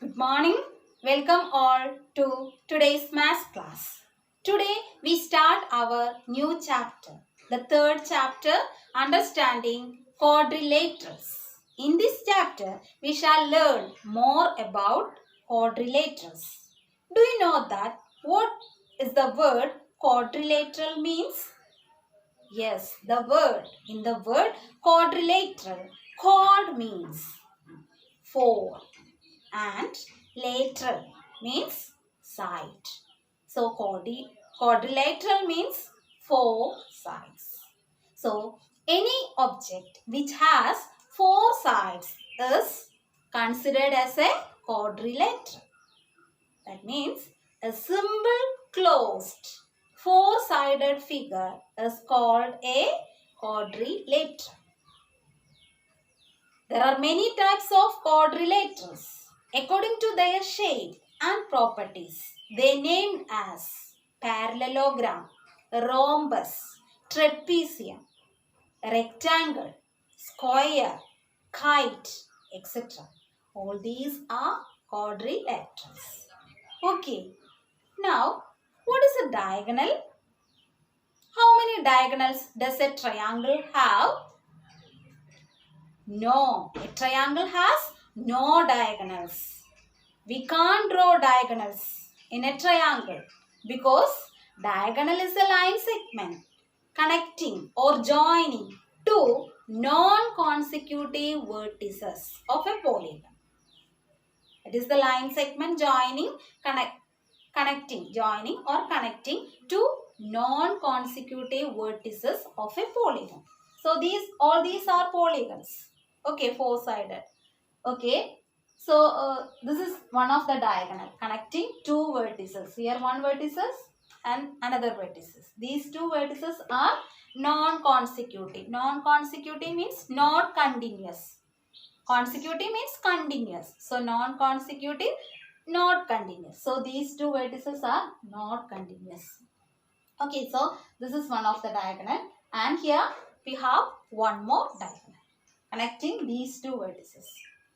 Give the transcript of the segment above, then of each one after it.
Good morning. Welcome all to today's math class. Today we start our new chapter, the third chapter, Understanding Quadrilaterals. In this chapter, we shall learn more about quadrilaterals. Do you know that what is the word quadrilateral means? Yes, in the word quadrilateral, quad means four and lateral means side. So quadrilateral means four sides. So any object which has four sides is considered as a quadrilateral. That means a simple closed four-sided figure is called a quadrilateral. There are many types of quadrilaterals. According to their shape and properties, they named as parallelogram, rhombus, trapezium, rectangle, square, kite, etc. All these are quadrilaterals. Okay, now what is a diagonal? How many diagonals does a triangle have? No, a triangle has no diagonals. We can't draw diagonals in a triangle because diagonal is a line segment connecting or joining two non-consecutive vertices of a polygon. It is the line segment connecting two non-consecutive vertices of a polygon. So all these are polygons. Okay, four-sided. Okay, so this is one of the diagonal connecting two vertices. Here one vertices and another vertices. These two vertices are non-consecutive. Non-consecutive means not continuous. Consecutive means continuous. So non-consecutive, not continuous. So these two vertices are not continuous. Okay, so this is one of the diagonal and here we have one more diagonal connecting these two vertices.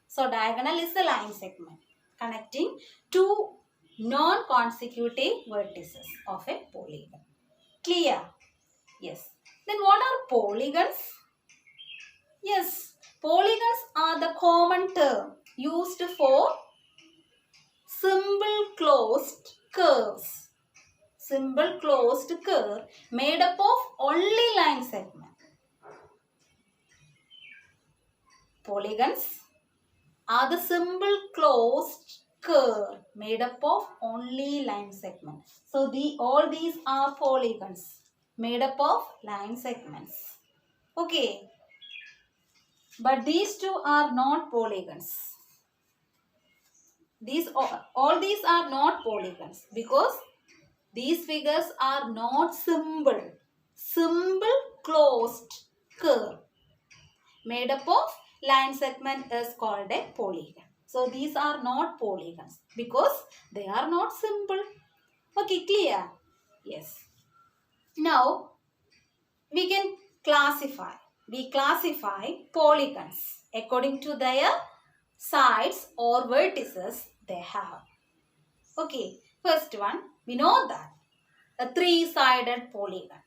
So diagonal is the line segment connecting two non-consecutive vertices of a polygon. Clear? Yes. Then what are polygons? Yes, polygons are the common term used for simple closed curves. Simple closed curve made up of only line segment. Polygons are the simple closed curve made up of only line segments. So all these are polygons made up of line segments. Okay, but these two are not polygons. All these are not polygons because these figures are not simple closed curve made up of line segment is called a polygon. So these are not polygons because they are not simple. Okay, clear? Yes. Now we can classify. We classify polygons according to their sides or vertices they have. Okay, first one, we know that a three-sided polygon.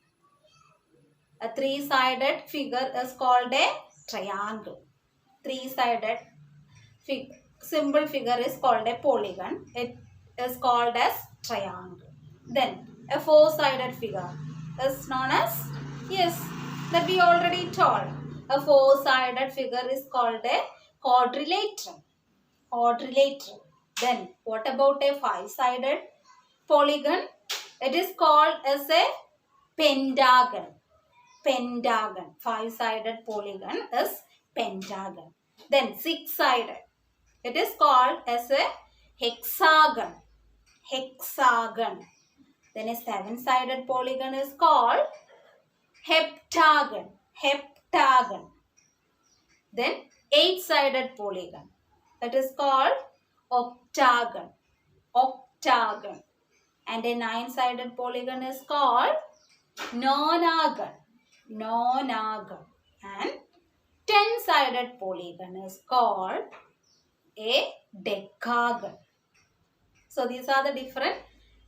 A three-sided figure is called a triangle. Three-sided simple figure is called a polygon. It is called as triangle. Then a four-sided figure is known as, yes, that we already told. A four-sided figure is called a quadrilateral. Quadrilateral. Then what about a five-sided polygon? It is called as a pentagon. Pentagon. Five-sided polygon is pentagon. Then six-sided. It is called as a hexagon. Hexagon. Then a seven-sided polygon is called heptagon. Heptagon. Then eight-sided polygon. That is called octagon. Octagon. And a nine-sided polygon is called nonagon. Nonagon. And 10-sided polygon is called a decagon. So these are the different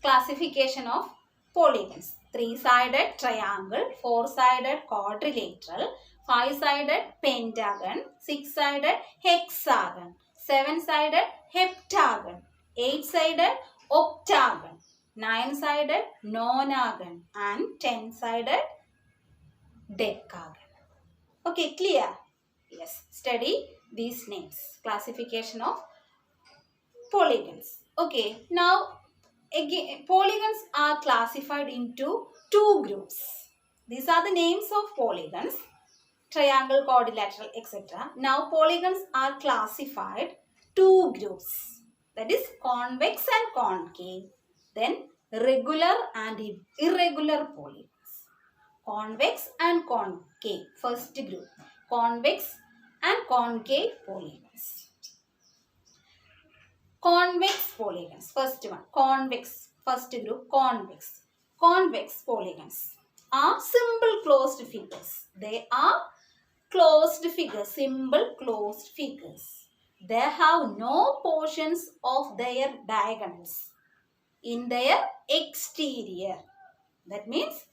classification of polygons. 3-sided triangle, 4-sided quadrilateral, 5-sided pentagon, 6-sided hexagon, 7-sided heptagon, 8-sided octagon, 9-sided nonagon, and 10-sided decagon. Okay, clear? Yes, study these names. Classification of polygons. Okay, now again, polygons are classified into two groups. These are the names of polygons: triangle, quadrilateral, etc. Now polygons are classified two groups, that is convex and concave, then regular and irregular polygons. Convex and concave, first group, convex and concave polygons. Convex polygons, first one, convex, first group, convex. Convex polygons are simple closed figures. They are closed figures, simple closed figures. They have no portions of their diagonals in their exterior. That means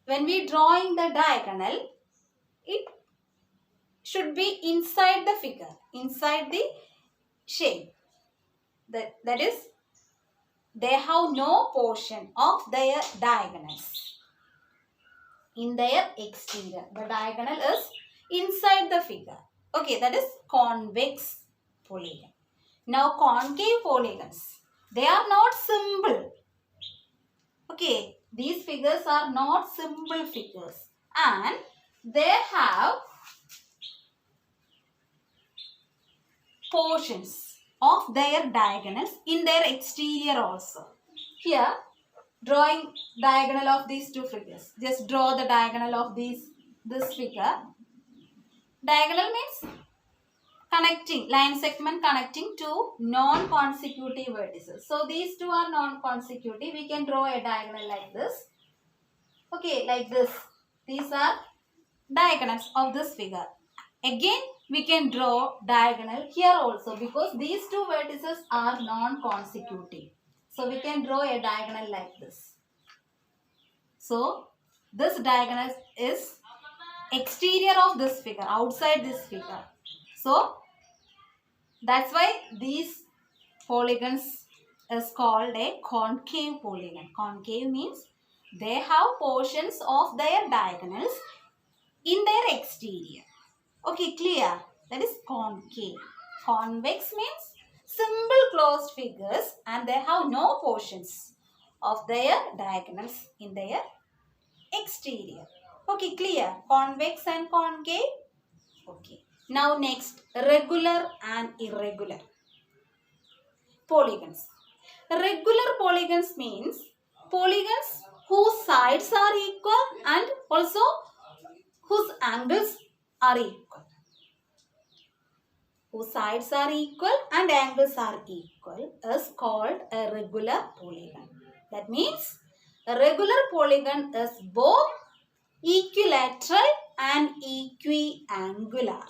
when we drawing the diagonal, it should be inside the figure, inside the shape. That is, they have no portion of their diagonals in their exterior. The diagonal is inside the figure. Okay, that is convex polygon. Now concave polygons, they are not simple. Okay, these figures are not simple figures, and they have portions of their diagonals in their exterior also. Here, drawing diagonal of these two figures. Just draw the diagonal of this figure. Diagonal means connecting, line segment connecting two non-consecutive vertices. So these two are non-consecutive. We can draw a diagonal like this. Okay, like this. These are diagonals of this figure. Again, we can draw diagonal here also, because these two vertices are non-consecutive. So we can draw a diagonal like this. So this diagonal is exterior of this figure, outside this figure. So that's why these polygons is called a concave polygon. Concave means they have portions of their diagonals in their exterior. Okay, clear? That is concave. Convex means simple closed figures and they have no portions of their diagonals in their exterior. Okay, clear? Convex and concave. Okay. Now next, regular and irregular polygons. Regular polygons means polygons whose sides are equal and also whose angles are equal. Whose sides are equal and angles are equal is called a regular polygon. That means a regular polygon is both equilateral and equiangular.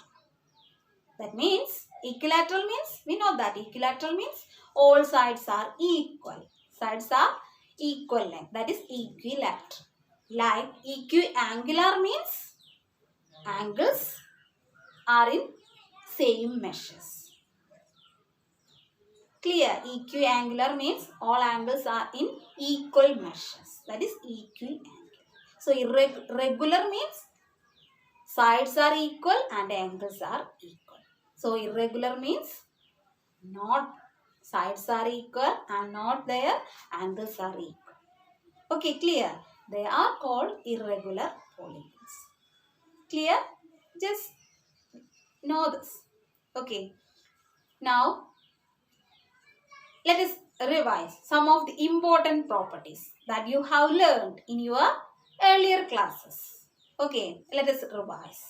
That means equilateral means, we know that equilateral means all sides are equal. Sides are equal length. That is equilateral. Like equiangular means angles are in same measures. Clear? Equiangular means all angles are in equal measures. That is equiangular. So irregular means sides are equal and angles are equal. So irregular means not sides are equal and not their angles are equal. Okay, clear? They are called irregular polygons. Clear? Just know this. Okay. Now, let us revise some of the important properties that you have learned in your earlier classes. Okay, let us revise.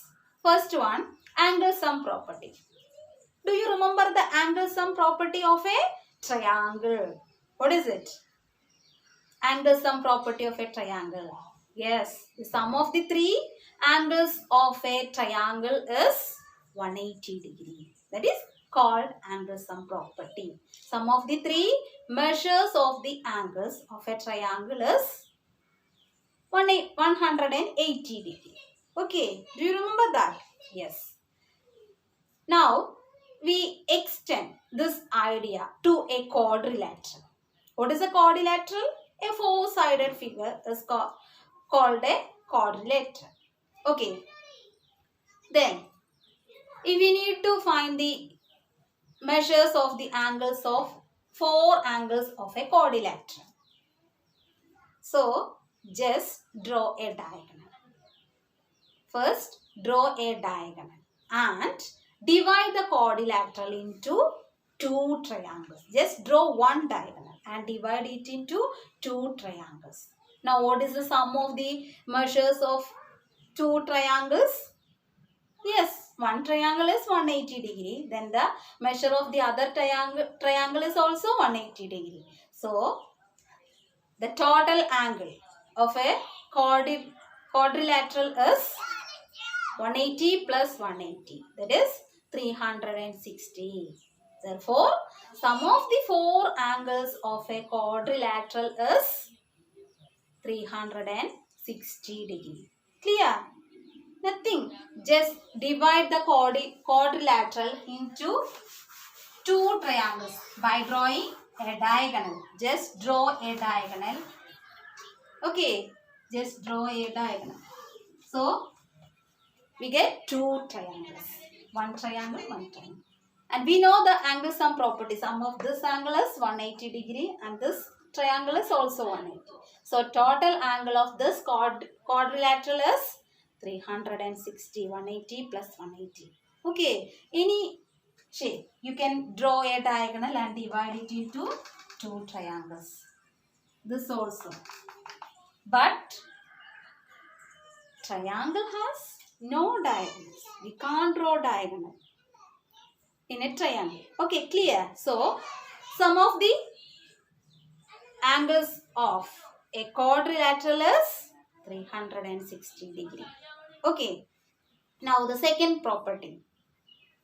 First one, angle sum property. Do you remember the angle sum property of a triangle? What is it? Angle sum property of a triangle. Yes, the sum of the three angles of a triangle is 180 degree. That is called angle sum property. Sum of the three measures of the angles of a triangle is 180 degree. Okay, do you remember that? Yes. Now, we extend this idea to a quadrilateral. What is a quadrilateral? A four-sided figure is called a quadrilateral. Okay. Then, if we need to find the measures of the angles of four angles of a quadrilateral. So, just draw a diagonal. First, draw a diagonal and divide the quadrilateral into two triangles. Just draw one diagonal and divide it into two triangles. Now, what is the sum of the measures of two triangles? Yes, one triangle is 180 degree. Then the measure of the other triangle is also 180 degree. So, the total angle of a quadrilateral is 180 plus 180. That is 360. Therefore, sum of the four angles of a quadrilateral is 360 degree. Clear? Nothing. Just divide the quadrilateral into two triangles by drawing a diagonal. Just draw a diagonal. Okay. Just draw a diagonal. So, we get two triangles. One triangle, one triangle. And we know the angle sum property. Sum of this angle is 180 degree and this triangle is also 180. So, total angle of this quadrilateral is 360, 180 plus 180. Okay, any shape, you can draw a diagonal and divide it into two triangles. This also. But triangle has no diagonals. We can't draw diagonal in a triangle. Okay, clear? So, sum of the angles of a quadrilateral is 360 degree. Okay. Now the second property.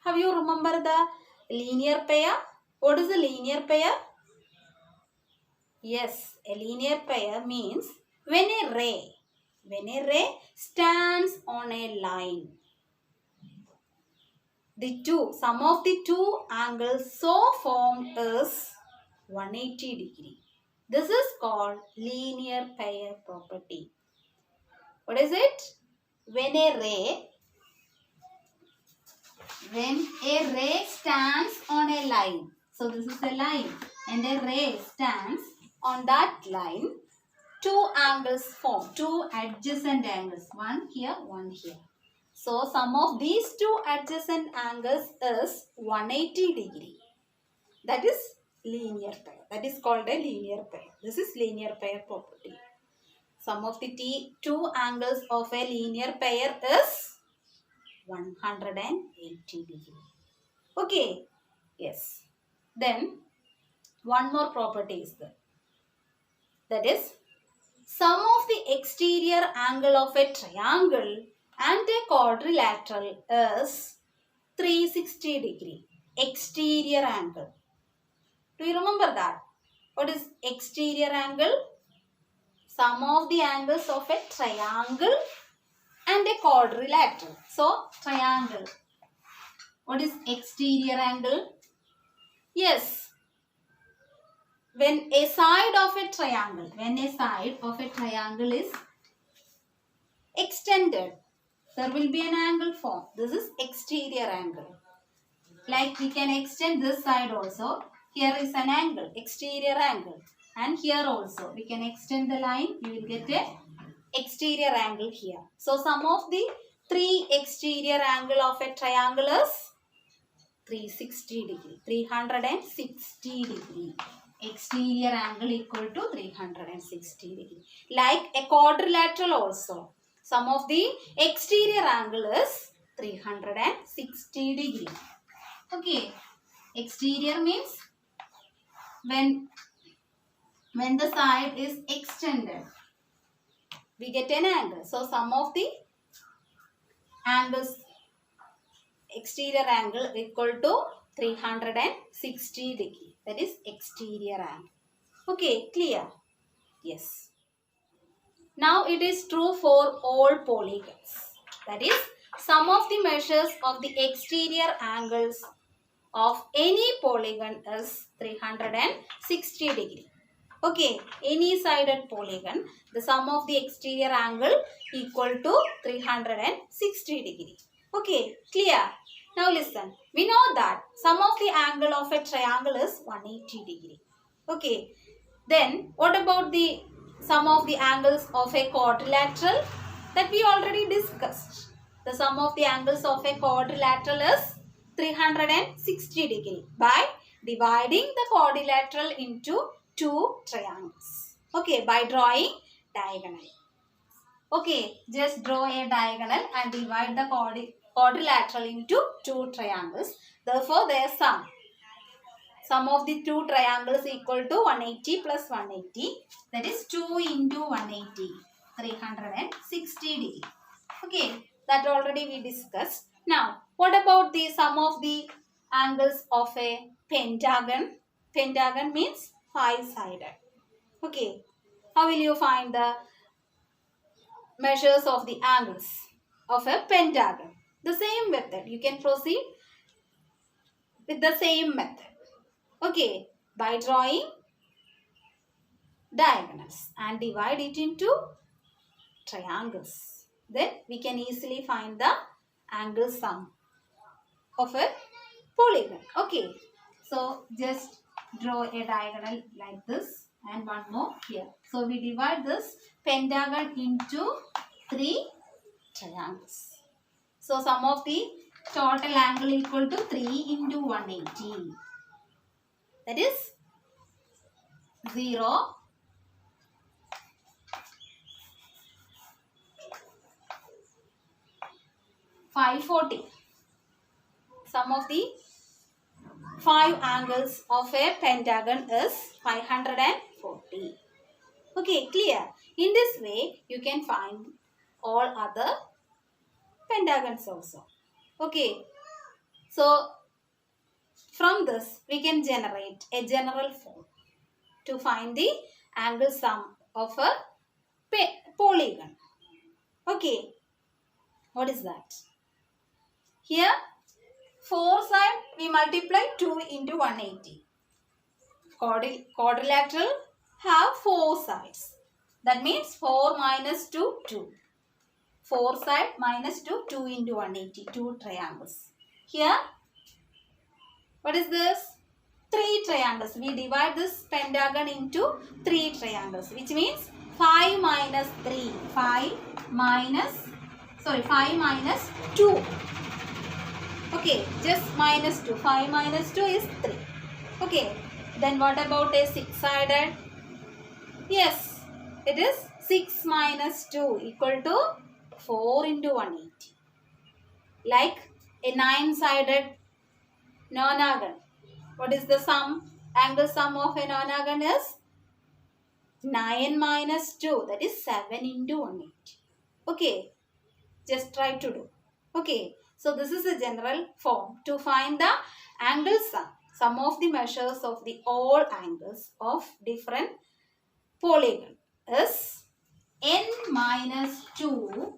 Have you remember the linear pair? What is a linear pair? Yes, a linear pair means when a ray stands on a line, the sum of the two angles so formed is 180 degree. This is called linear pair property. What is it? When a ray stands on a line. So this is a line and a ray stands on that line. Two angles form, two adjacent angles. One here, one here. So sum of these two adjacent angles is 180 degree. That is linear pair. That is called a linear pair. This is linear pair property. Sum of the two angles of a linear pair is 180 degree. Okay. Yes. Then one more property is there. That is sum of the exterior angle of a triangle and a quadrilateral is 360 degree. Exterior angle. Do you remember that? What is exterior angle? Sum of the angles of a triangle and a quadrilateral. So, triangle. What is exterior angle? Yes. When a side of a triangle is extended, there will be an angle formed. This is exterior angle. Like we can extend this side also. Here is an angle, exterior angle. And here also, we can extend the line. You will get a exterior angle here. So, sum of the three exterior angle of a triangle is 360 degree. 360 degree. Exterior angle equal to 360 degree. Like a quadrilateral also. Sum of the exterior angle is 360 degree. Okay. Exterior means when the side is extended, we get an angle. So, sum of the angles, exterior angle equal to 360 degree. That is exterior angle. Okay, clear? Yes. Now it is true for all polygons. That is, sum of the measures of the exterior angles of any polygon is 360 degree. Okay, any sided polygon, the sum of the exterior angle equal to 360 degree. Okay, clear? Now listen, we know that sum of the angle of a triangle is 180 degree. Okay, then what about the sum of the angles of a quadrilateral? That we already discussed. The sum of the angles of a quadrilateral is 360 degree by dividing the quadrilateral into two triangles. Okay, by drawing diagonal. Okay, just draw a diagonal and divide the quadrilateral into two triangles. Therefore, their sum of the two triangles equal to 180 plus 180. That is 2 into 180. 360 degree. Okay, that already we discussed. Now, what about the sum of the angles of a pentagon? Pentagon means five-sided. Okay, how will you find the measures of the angles of a pentagon? The same method. You can proceed with the same method. Okay, by drawing diagonals and divide it into triangles. Then we can easily find the angle sum of a polygon. Okay, so just draw a diagonal like this and one more here. So we divide this pentagon into three triangles. So sum of the total angle equal to 3 into 180. That is 0, 540. Sum of the 5 angles of a pentagon is 540. Okay, clear? In this way, you can find all other pentagons also. Okay, so from this, we can generate a general form to find the angle sum of a polygon. Okay, what is that? Here, 4 side we multiply 2 into 180. Quadrilateral have 4 sides. That means 4 minus 2, 2. 4 side minus 2, 2 into 180, 2 triangles. Here, what is this? 3 triangles. We divide this pentagon into 3 triangles, which means 5 minus 3. 5 minus 2. Okay, just minus 2. 5 minus 2 is 3. Okay, then what about a 6-sided? Yes, it is 6 minus 2 equal to 4 into 180. Like a 9-sided nonagon. What is the angle sum of a nonagon is 9 minus 2. That is 7 into 180. Okay, just try to do. Okay, so this is a general form to find the angle sum of the measures of the all angles of different polygon is n minus 2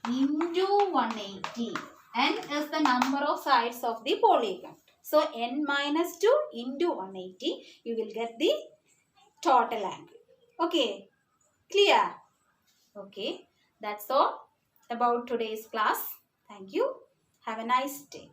into 180. N is the number of sides of the polygon. So n minus 2 into 180, you will get the total angle. Okay, clear? Okay, that's all about today's class. Thank you. Have a nice day.